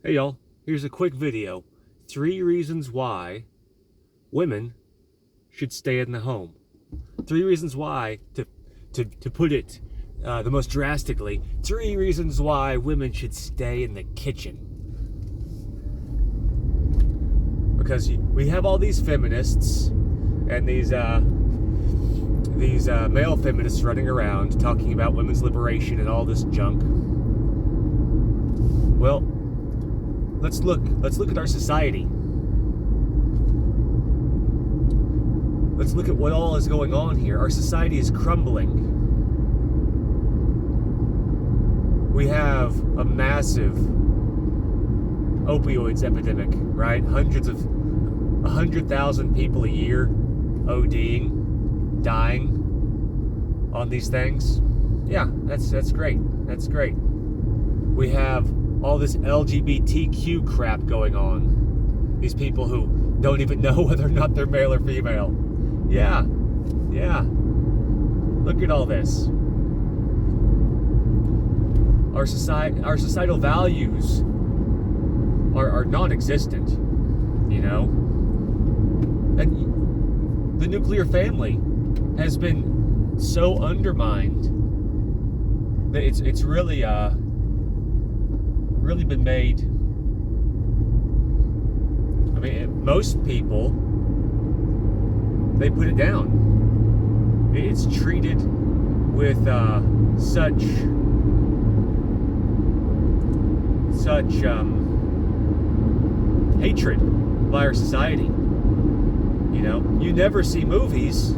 Hey y'all, here's a quick video. 3 reasons why women should stay in the home. 3 reasons why, to put it the most drastically, 3 reasons why women should stay in the kitchen. Because we have all these feminists and these male feminists running around talking about women's liberation and all this junk. Well, let's look at our society. Let's look at what all is going on here. Our society is crumbling. We have a massive opioids epidemic, right? 100,000 people a year ODing, dying on these things. Yeah, that's great. That's great. We have all this LGBTQ crap going on. These people who don't even know whether or not they're male or female. Yeah. Look at all this. Our societal values are non-existent, you know. And the nuclear family has been so undermined that it's really been made. I mean, most people, they put it down. It's treated with such hatred by our society. You know, you never see movies,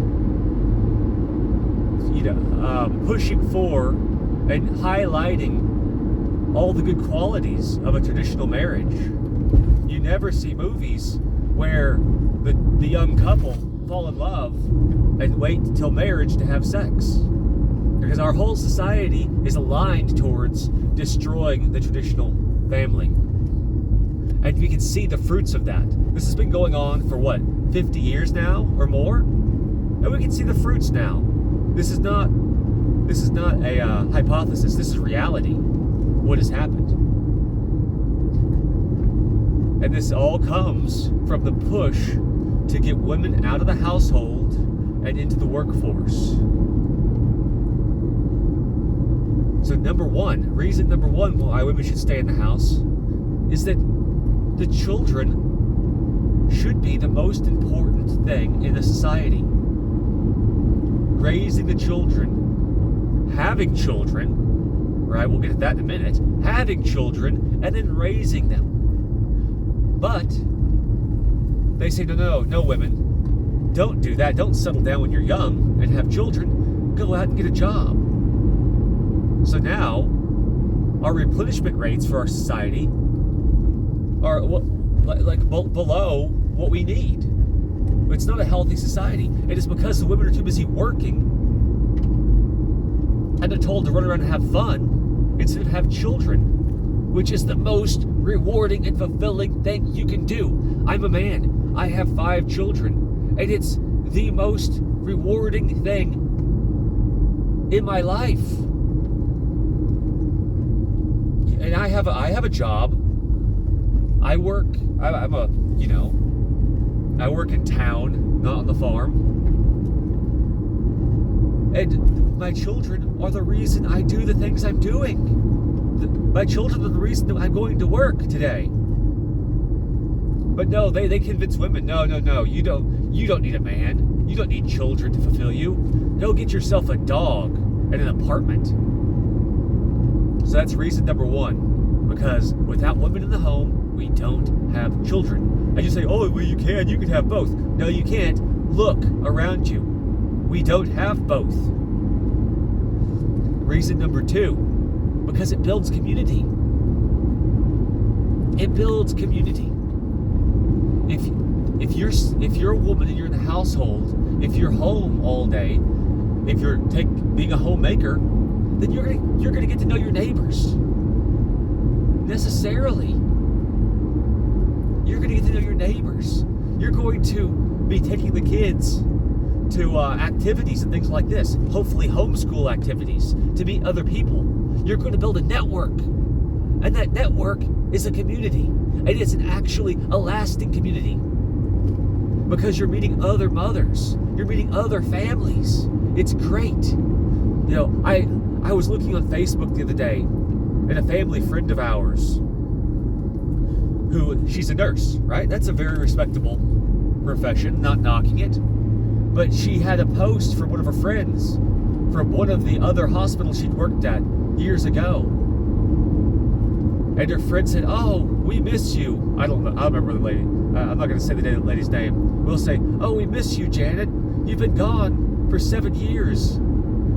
pushing for and highlighting all the good qualities of a traditional marriage. You never see movies where the young couple fall in love and wait till marriage to have sex. Because our whole society is aligned towards destroying the traditional family. And we can see the fruits of that. This has been going on for 50 years now or more? And we can see the fruits now. This is not a hypothesis. This is reality. What has happened. And this all comes from the push to get women out of the household and into the workforce. So reason number one why women should stay in the house is that the children should be the most important thing in a society. Raising the children, having children, right? We'll get to that in a minute. Having children and then raising them. But they say, no, women, don't do that. Don't settle down when you're young and have children. Go out and get a job. So now, our replenishment rates for our society are below what we need. It's not a healthy society. It is because the women are too busy working and they're told to run around and have fun instead of have children, which is the most rewarding and fulfilling thing you can do. I'm a man. I have 5 children, and it's the most rewarding thing in my life. And I have a job. I work. I work in town, not on the farm. And my children are the reason I do the things I'm doing. My children are the reason that I'm going to work today. But no, they convince women, no, you don't need a man. You don't need children to fulfill you. Go get yourself a dog and an apartment. So that's reason number 1. Because without women in the home, we don't have children. And you say, oh, well, you can have both. No, you can't. Look around you. We don't have both. Reason number 2, because it builds community. It builds community. If you're a woman and you're in the household, if you're home all day, if you're being a homemaker, then you're gonna get to know your neighbors. Necessarily. You're gonna get to know your neighbors. You're going to be taking the kids to activities and things like this. Hopefully homeschool activities, to meet other people. You're going to build a network. And that network is a community. And it's actually a lasting community. Because you're meeting other mothers. You're meeting other families. It's great. You know, I was looking on Facebook the other day, and a family friend of ours, she's a nurse, right? That's a very respectable profession, not knocking it. But she had a post from one of her friends from one of the other hospitals she'd worked at years ago. And her friend said, "Oh, we miss you." I don't know. I remember the lady. I'm not going to say the lady's name. We'll say, "Oh, we miss you, Janet. You've been gone for 7 years."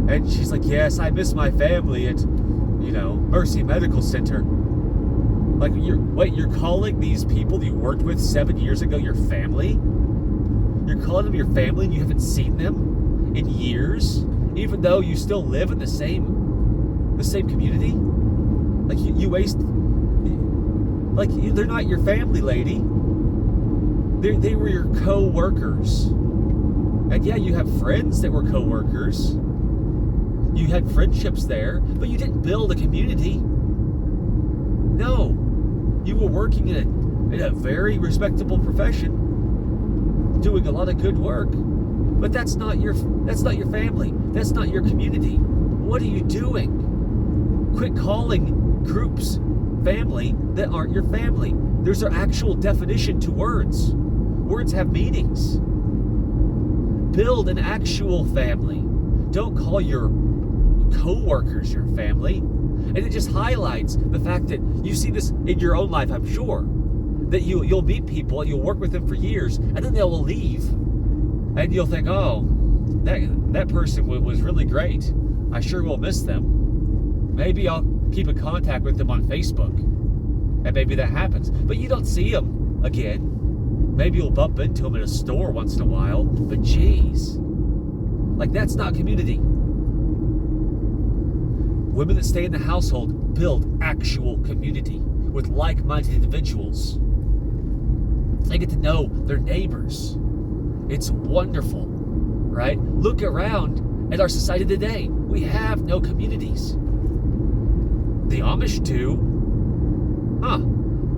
And she's like, "Yes, I miss my family at, Mercy Medical Center." Like, you're calling these people you worked with 7 years ago your family? You're calling them your family and you haven't seen them in years, even though you still live in the same community? Like, you waste... Like, they're not your family, lady. They were your co-workers. And yeah, you have friends that were co-workers. You had friendships there, but you didn't build a community. No. You were working in a very respectable profession, doing a lot of good work, but that's not your family. That's not your community. What are you doing? Quit calling groups family that aren't your family. There's an actual definition to words. Words have meanings. Build an actual family. Don't call your co-workers your family. And it just highlights the fact that you see this in your own life, I'm sure, that you'll meet people and you'll work with them for years, and then they will leave, and you'll think, "Oh, that person was really great. I sure will miss them. Maybe I'll keep in contact with them on Facebook." And maybe that happens, but you don't see them again. Maybe you'll bump into them in a store once in a while, but geez, like, that's not community. Women that stay in the household build actual community with like-minded individuals. They get to know their neighbors. It's wonderful, right? Look around at our society today. We have no communities. The Amish do.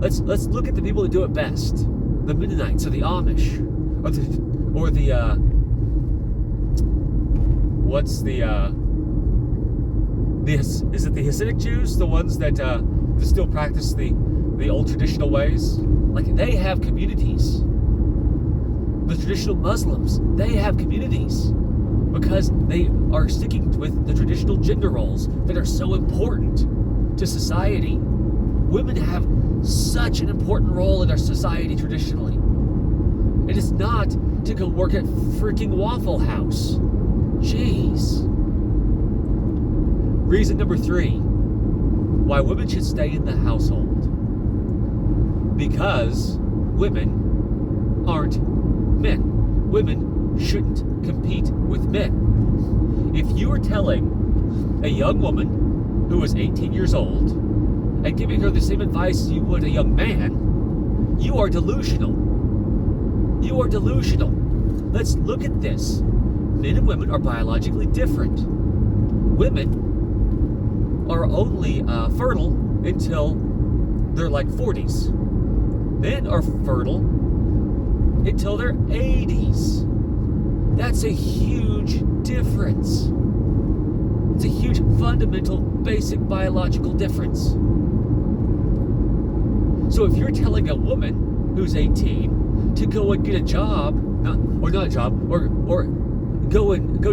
Let's look at the people that do it best. The Mennonites or the Amish, is it the Hasidic Jews, the ones that still practice the old traditional ways? Like, they have communities. The traditional Muslims, they have communities because they are sticking with the traditional gender roles that are so important to society. Women have such an important role in our society traditionally. It is not to go work at freaking Waffle House. Jeez. Reason number 3, why women should stay in the household. Because women aren't men. Women shouldn't compete with men. If you are telling a young woman who is 18 years old and giving her the same advice you would a young man, you are delusional. You are delusional. Let's look at this. Men and women are biologically different. Women are only fertile until they're like 40s. Men are fertile until they're 80s. That's a huge difference. It's a huge fundamental basic biological difference. So if you're telling a woman who's 18 to go and get a job, or go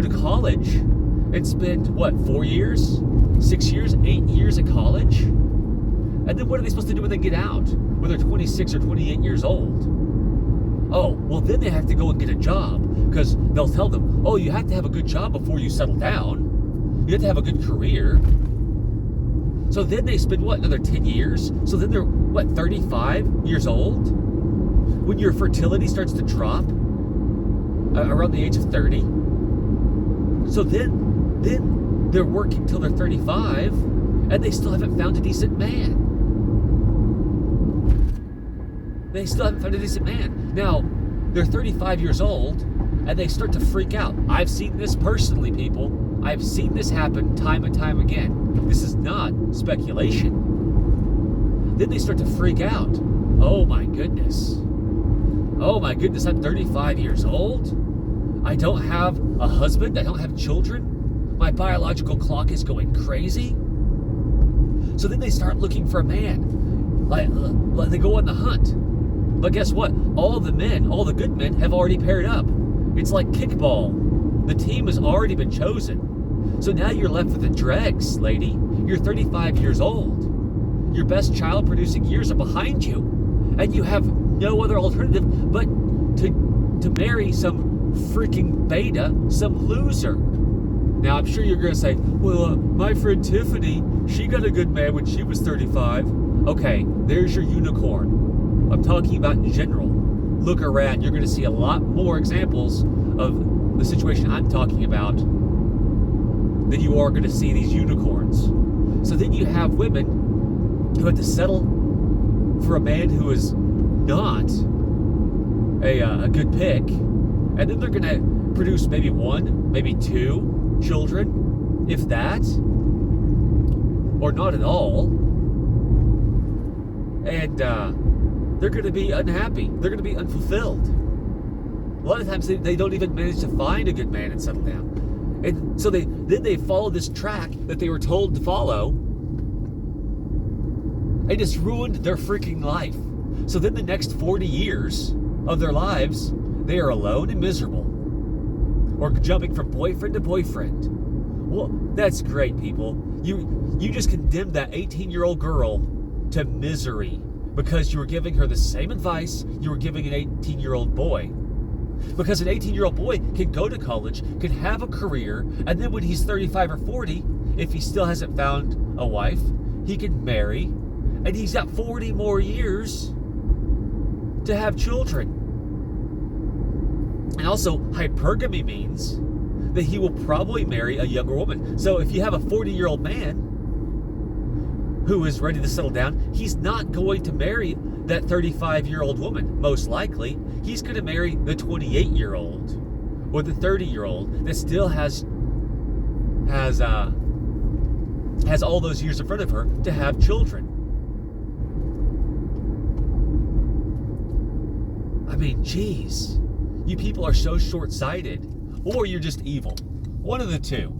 to college and spend 4 years, 6 years, 8 years at college? And then what are they supposed to do when they get out, when they're 26 or 28 years old? Oh, well, then they have to go and get a job, because they'll tell them, "Oh, you have to have a good job before you settle down. You have to have a good career." So then they spend, another 10 years? So then they're, 35 years old? When your fertility starts to drop around the age of 30. So then they're working till they're 35, and they still haven't found a decent man. They still haven't found a decent man. Now, they're 35 years old, and they start to freak out. I've seen this personally, people. I've seen this happen time and time again. This is not speculation. then they start to freak out. Oh my goodness. Oh my goodness, I'm 35 years old. I don't have a husband. I don't have children. My biological clock is going crazy. So then they start looking for a man. Like they go on the hunt. But guess what? All the men, all the good men have already paired up. It's like kickball. The team has already been chosen. So now you're left with the dregs, lady. You're 35 years old. Your best child-producing years are behind you. And you have no other alternative but to marry some freaking beta, some loser. Now, I'm sure you're going to say, well, my friend Tiffany, she got a good man when she was 35. Okay, there's your unicorn. I'm talking about in general. Look around. You're going to see a lot more examples of the situation I'm talking about than you are going to see these unicorns. So then you have women who have to settle for a man who is not a good pick, and then they're going to produce maybe one, maybe two children, if that, or not at all, and they're going to be unhappy. They're going to be unfulfilled. A lot of times they don't even manage to find a good man and settle down. And so they follow this track that they were told to follow, and it's ruined their freaking life. So then the next 40 years of their lives, they are alone and miserable, or jumping from boyfriend to boyfriend. Well, that's great, people. You just condemned that 18-year-old girl to misery because you were giving her the same advice you were giving an 18-year-old boy. Because an 18-year-old boy can go to college, can have a career, and then when he's 35 or 40, if he still hasn't found a wife, he can marry, and he's got 40 more years to have children. And also, hypergamy means that he will probably marry a younger woman. So if you have a 40-year-old man who is ready to settle down, he's not going to marry that 35-year-old woman, most likely. He's going to marry the 28-year-old or the 30-year-old that still has all those years in front of her to have children. I mean, geez, you people are so short-sighted, or you're just evil. One of the two.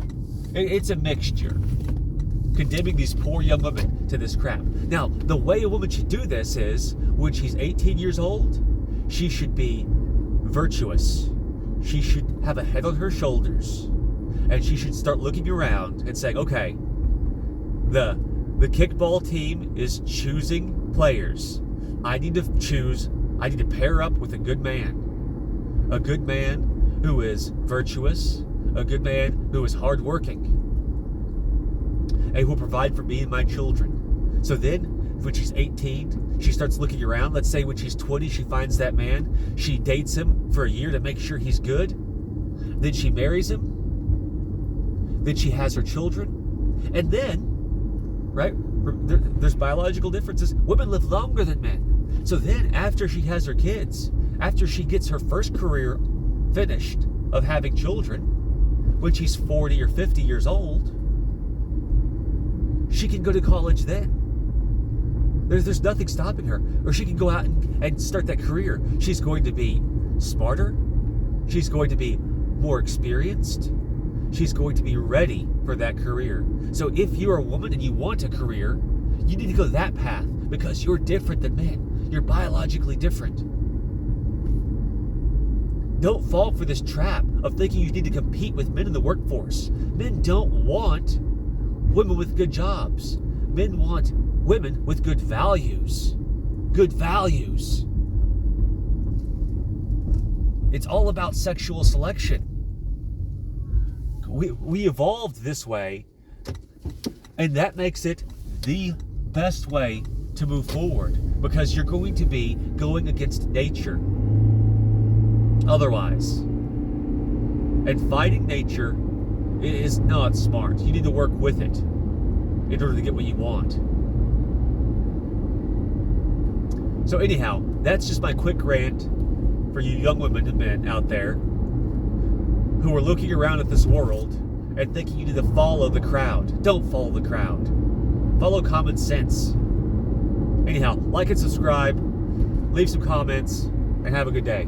It's a mixture. Condemning these poor young women to this crap. Now, the way a woman should do this is, when she's 18 years old, she should be virtuous. She should have a head on her shoulders. And she should start looking around and saying, okay, the kickball team is choosing players. I need to pair up with a good man. A good man who is virtuous. A good man who is hardworking. And who will provide for me and my children. So then, when she's 18, she starts looking around. Let's say when she's 20, she finds that man. She dates him for a year to make sure he's good. Then she marries him. Then she has her children. And then, right, there's biological differences. Women live longer than men. So then, after she has her kids, after she gets her first career finished of having children, when she's 40 or 50 years old, she can go to college then. There's nothing stopping her. Or she can go out and start that career. She's going to be smarter. She's going to be more experienced. She's going to be ready for that career. So if you're a woman and you want a career, you need to go that path because you're different than men. You're biologically different. Don't fall for this trap of thinking you need to compete with men in the workforce. Men don't want women with good jobs. Men want women with good values. Good values. It's all about sexual selection. We evolved this way, and that makes it the best way to move forward, because you're going to be going against nature otherwise. And fighting nature is not smart. You need to work with it in order to get what you want. So anyhow, that's just my quick rant for you young women and men out there who are looking around at this world and thinking you need to follow the crowd. Don't follow the crowd. Follow common sense. Anyhow, like and subscribe, leave some comments, and have a good day.